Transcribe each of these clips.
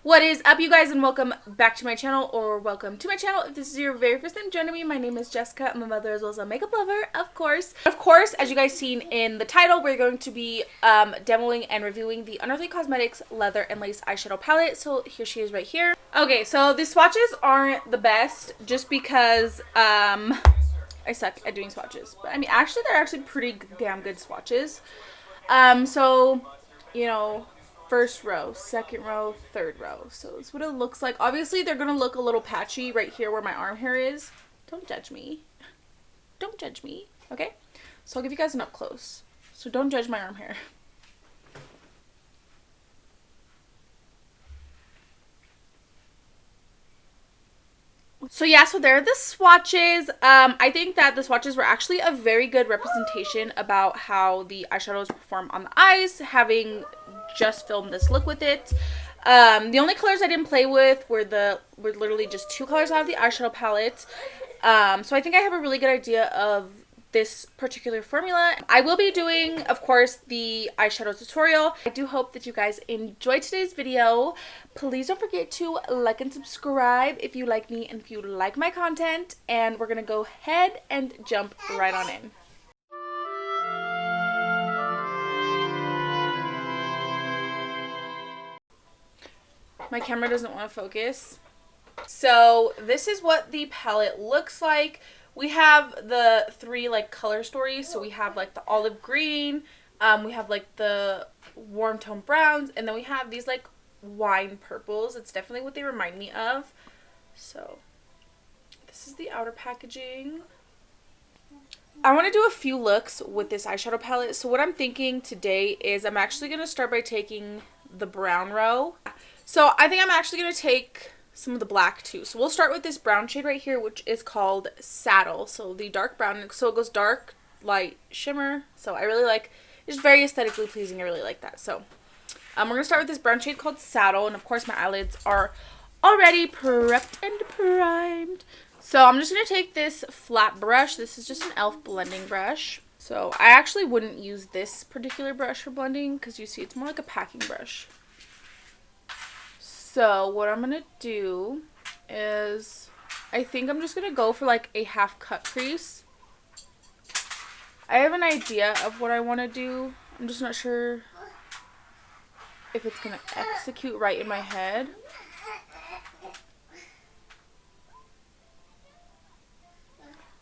What is up, you guys, and welcome back to my channel, or welcome to my channel if this is your very first time joining me. My name is Jessica. I'm a mother as well as a makeup lover, of course. As you guys seen in the title, we're going to be demoing and reviewing the Unearthly Cosmetics Leather and Lace Eyeshadow Palette. So here she is right here. Okay, so the swatches aren't the best just because I suck at doing swatches. But I mean, actually, they're actually pretty damn good swatches. So, you know, first row, second row, third row. So that's what it looks like. Obviously, they're going to look a little patchy right here where my arm hair is. Don't judge me. Don't judge me, okay? So I'll give you guys an up close. So don't judge my arm hair. So yeah, so there are the swatches. I think that the swatches were actually a very good representation about how the eyeshadows perform on the eyes, having just filmed this look with it. The only colors I didn't play with were literally just two colors out of the eyeshadow palette. So I think I have a really good idea of this particular formula. I will be doing, of course, the eyeshadow tutorial. I do hope that you guys enjoyed today's video. Please don't forget to like and subscribe if you like me and if you like my content. And we're gonna go ahead and jump right on in. My camera doesn't want to focus. So this is what the palette looks like. We have the three like color stories. So we have like the olive green, we have like the warm tone browns, and then we have these like wine purples. It's definitely what they remind me of. So this is the outer packaging. I want to do a few looks with this eyeshadow palette. So what I'm thinking today is I'm actually going to start by taking the brown row. So I think I'm actually going to take some of the black too. So we'll start with this brown shade right here, which is called Saddle. So the dark brown, so it goes dark, light, shimmer. So I really like, it's very aesthetically pleasing. I really like that. So we're going to start with this brown shade called Saddle. And of course my eyelids are already prepped and primed. So I'm just going to take this flat brush. This is just an e.l.f. blending brush. So I actually wouldn't use this particular brush for blending because you see it's more like a packing brush. So what I'm going to do is, I think I'm just going to go for like a half cut crease. I have an idea of what I want to do. I'm just not sure if it's going to execute right in my head.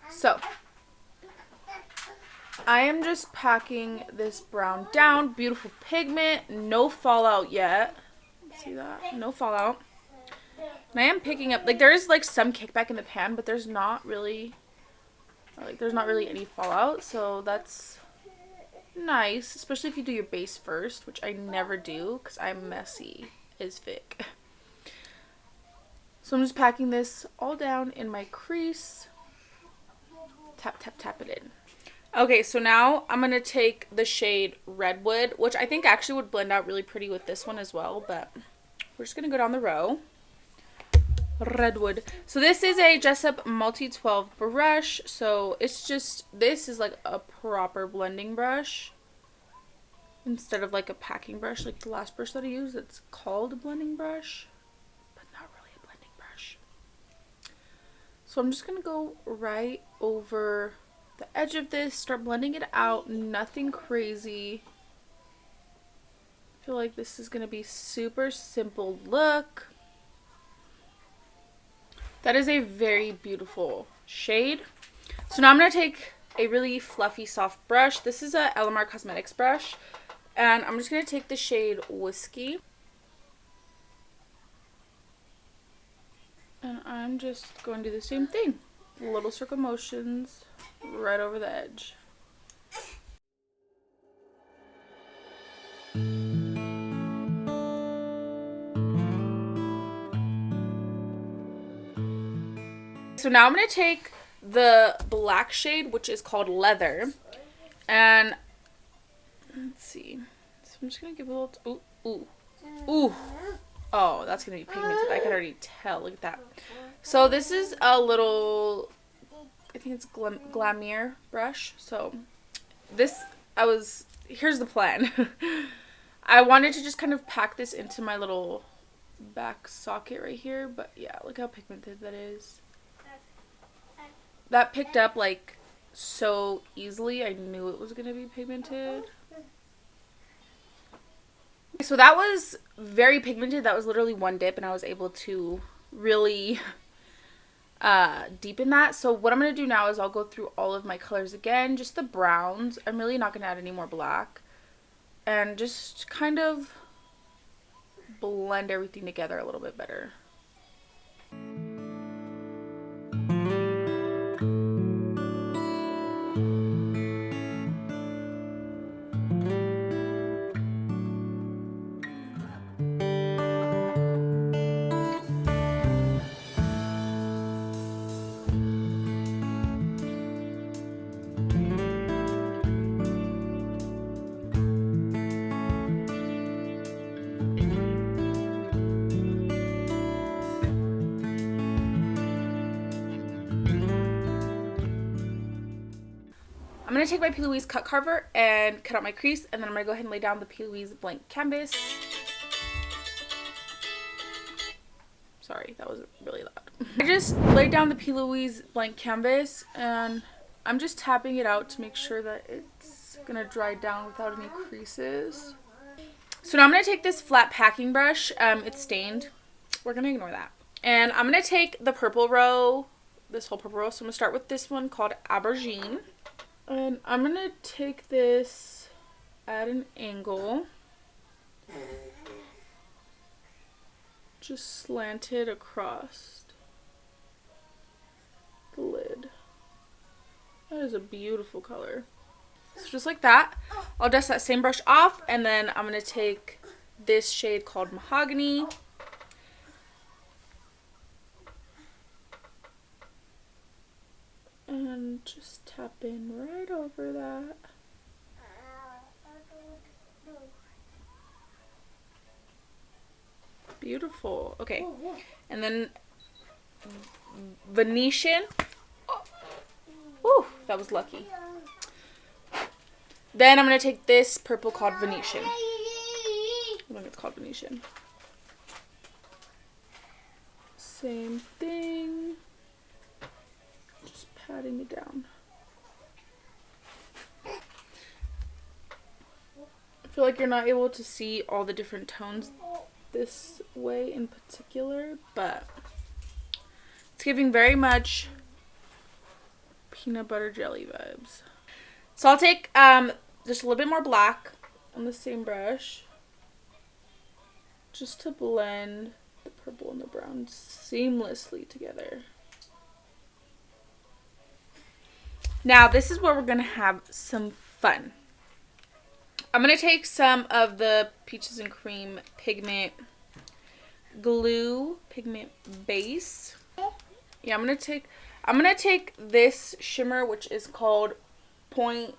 So I am just packing this brown down. Beautiful pigment. No fallout yet. See that? No fallout. And I am picking up, like, there is like some kickback in the pan, but there's not really any fallout, so that's nice, especially if you do your base first, which I never do because I'm messy as fic. So I'm just packing this all down in my crease. Tap, tap, tap it in. Okay, so now I'm going to take the shade Redwood, which I think actually would blend out really pretty with this one as well, but we're just going to go down the row. Redwood. So this is a Jessup Multi 12 brush, so it's just, this is like a proper blending brush instead of like a packing brush like the last brush that I used. It's called a blending brush, but not really a blending brush. So I'm just going to go right over the edge of this, start blending it out, nothing crazy. I feel like this is going to be super simple look. That is a very beautiful shade. So now I'm going to take a really fluffy soft brush. This is a Lashea Cosmetics brush, and I'm just going to take the shade Whiskey. And I'm just going to do the same thing. Little circle motions right over the edge. So now I'm going to take the black shade, which is called Leather, and let's see. So I'm just going to give a little, ooh. Oh, that's going to be pigmented. I can already tell. Look at that. So this is a little, I think it's Glamour brush. So this, here's the plan. I wanted to just kind of pack this into my little back socket right here, but yeah, look how pigmented that is. That picked up like so easily. I knew it was gonna be pigmented. So that was very pigmented. That was literally one dip, and I was able to really deepen that. So what I'm going to do now is I'll go through all of my colors again, just the browns. I'm really not going to add any more black, and just kind of blend everything together a little bit better. I'm going to take my P.Louise cut carver and cut out my crease, and then I'm going to go ahead and lay down the P.Louise blank canvas. Sorry, that was really loud. I just laid down the P.Louise blank canvas, and I'm just tapping it out to make sure that it's going to dry down without any creases. So now I'm going to take this flat packing brush. It's stained. We're going to ignore that. And I'm going to take the purple row, this whole purple row. So I'm going to start with this one called Aubergine. And I'm going to take this at an angle. Just slant it across the lid. That is a beautiful color. So just like that, I'll dust that same brush off, and then I'm going to take this shade called Mahogany. And just tap in right over that. Beautiful. Okay. And then Venetian. Woo, that was lucky. Then I'm going to take this purple called Venetian. I think it's called Venetian. Same thing. Just patting it down. I feel like you're not able to see all the different tones this way in particular, but it's giving very much peanut butter jelly vibes. So I'll take just a little bit more black on the same brush just to blend the purple and the brown seamlessly together. Now this is where we're going to have some fun. I'm going to take some of the Peaches and Cream pigment glue, pigment base. Yeah, I'm going to take this shimmer, which is called Point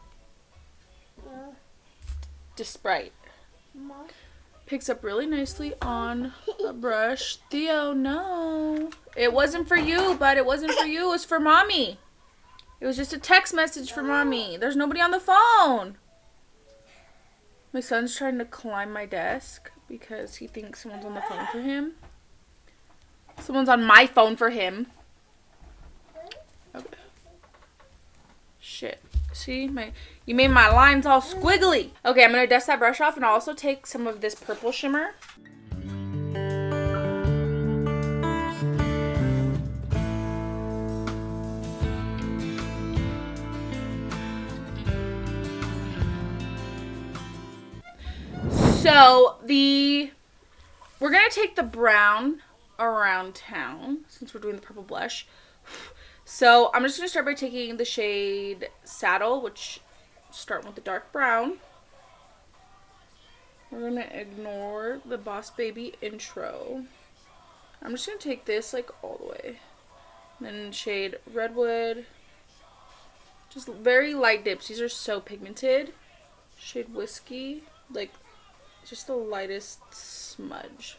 Sprite. Picks up really nicely on a brush. Theo, no. It wasn't for you, but it wasn't for you. It was for mommy. It was just a text message for mommy. There's nobody on the phone. My son's trying to climb my desk because he thinks someone's on the phone for him. Someone's on my phone for him. Okay. Shit. See? You made my lines all squiggly. Okay, I'm going to dust that brush off, and I'll also take some of this purple shimmer. So we're going to take the brown Around Town since we're doing the purple blush. So I'm just going to start by taking the shade Saddle, which start with the dark brown. We're going to ignore the Boss Baby intro. I'm just going to take this like all the way. And then shade Redwood. Just very light dips. These are so pigmented. Shade Whiskey. Like just the lightest smudge.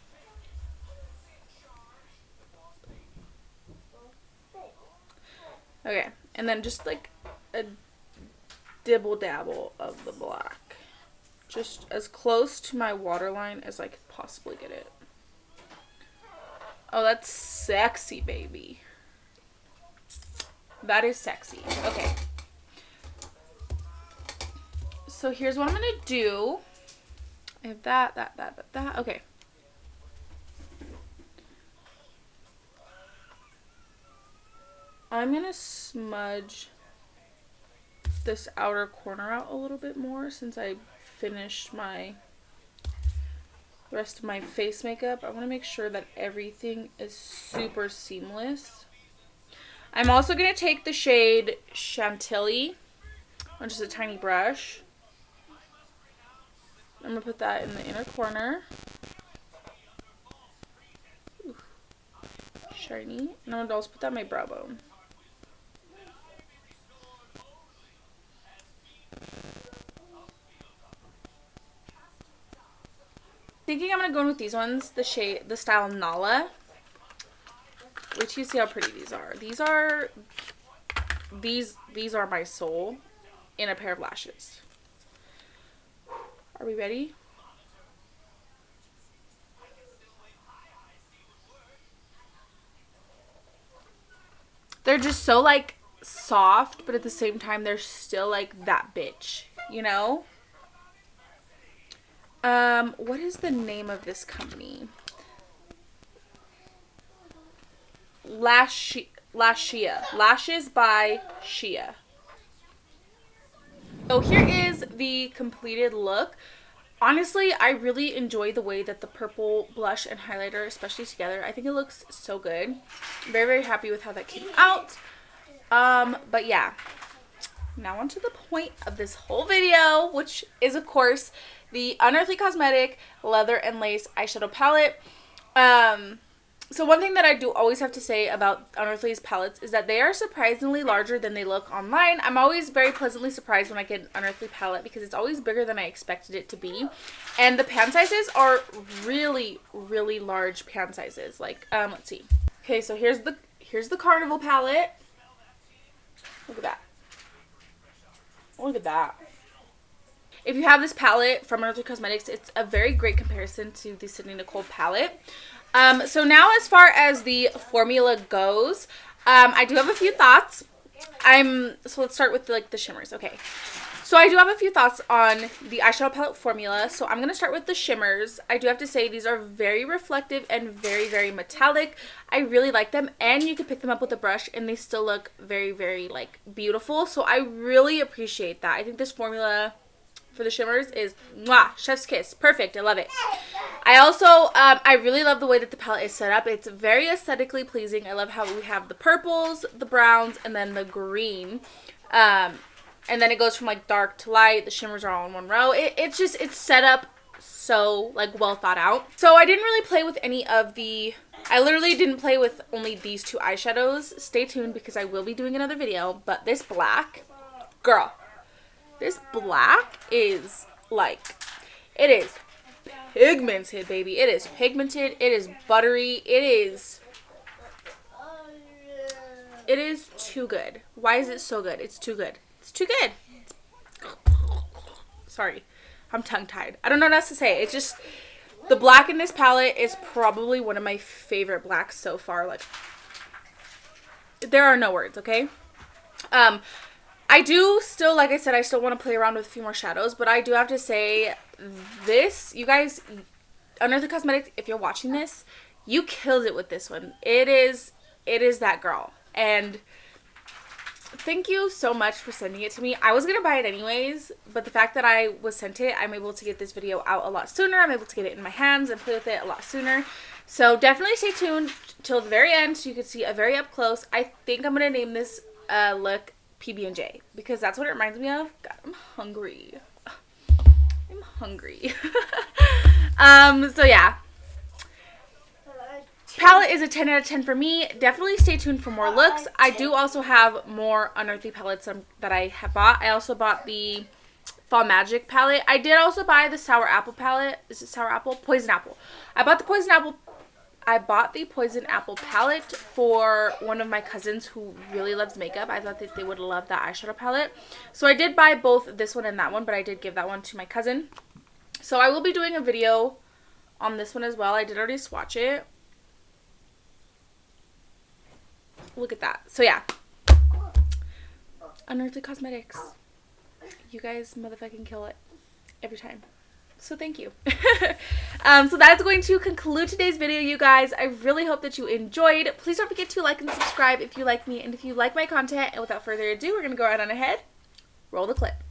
Okay, and then just like a dibble dabble of the black. Just as close to my waterline as I could possibly get it. Oh, that's sexy, baby. That is sexy. Okay. So here's what I'm going to do. I have that. Okay. I'm going to smudge this outer corner out a little bit more since I finished the rest of my face makeup. I want to make sure that everything is super seamless. I'm also going to take the shade Chantilly on just a tiny brush. I'm going to put that in the inner corner. Ooh, shiny. And I'm going to also put that on my brow bone. Thinking I'm going to go in with these ones, the style Nala. Wait till you see how pretty these are. These are my soul in a pair of lashes. Are we ready? They're just so like soft, but at the same time they're still like that bitch, you know? What is the name of this company? Lashea Lashes by Shea. So here is the completed look. Honestly, I really enjoy the way that the purple blush and highlighter, especially together, I think it looks so good. Very, very happy with how that came out. But yeah, now on to the point of this whole video, which is of course the Unearthly Cosmetic Leather and Lace Eyeshadow Palette. So one thing that I do always have to say about Unearthly's palettes is that they are surprisingly larger than they look online. I'm always very pleasantly surprised when I get an Unearthly palette because it's always bigger than I expected it to be. And the pan sizes are really, really large pan sizes. Like, let's see. Okay, so here's the Carnival palette. Look at that. Look at that. If you have this palette from Unearthly Cosmetics, it's a very great comparison to the Sydney Nicole palette. So now as far as the formula goes, I do have a few thoughts. So let's start with the shimmers. Okay. So I do have a few thoughts on the eyeshadow palette formula. So I'm going to start with the shimmers. I do have to say these are very reflective and very, very metallic. I really like them, and you can pick them up with a brush and they still look very, very like beautiful. So I really appreciate that. I think this formula for the shimmers is mwah, chef's kiss. Perfect. I love it. I also, I really love the way that the palette is set up. It's very aesthetically pleasing. I love how we have the purples, the browns, and then the green. And then it goes from like dark to light. The shimmers are all in one row. It's set up so like well thought out. So I didn't really play with I literally didn't play with only these two eyeshadows. Stay tuned because I will be doing another video. But this black, girl, this black is like, it is pigmented, baby. It is pigmented. It is buttery. It is too good. Why is it so good? It's too good. It's too good. Sorry. I'm tongue-tied. I don't know what else to say. It's just, the black in this palette is probably one of my favorite blacks so far. Like, there are no words, okay? I do still, like I said, I still want to play around with a few more shadows, but I do have to say this, you guys, Unearthly Cosmetics, if you're watching this, you killed it with this one. It is that girl. And thank you so much for sending it to me. I was going to buy it anyways, but the fact that I was sent it, I'm able to get this video out a lot sooner. I'm able to get it in my hands and play with it a lot sooner. So definitely stay tuned till the very end so you can see a very up close. I think I'm going to name this look PB&J because that's what it reminds me of. God, I'm hungry. I'm hungry. So yeah. Palette is a 10 out of 10 for me. Definitely stay tuned for more looks. I do also have more Unearthly palettes that I have bought. I also bought the Fall Magic palette. I did also buy the Sour Apple palette. Is it Sour Apple? Poison Apple. I bought the Poison Apple palette for one of my cousins who really loves makeup. I thought that they would love that eyeshadow palette. So I did buy both this one and that one, but I did give that one to my cousin. So I will be doing a video on this one as well. I did already swatch it. look at that. So yeah, Unearthly Cosmetics, you guys motherfucking kill it every time. So thank you. So that's going to conclude today's video, you guys. I really hope that you enjoyed. Please don't forget to like and subscribe if you like me and if you like my content. And without further ado, we're going to go right on ahead. Roll the clip.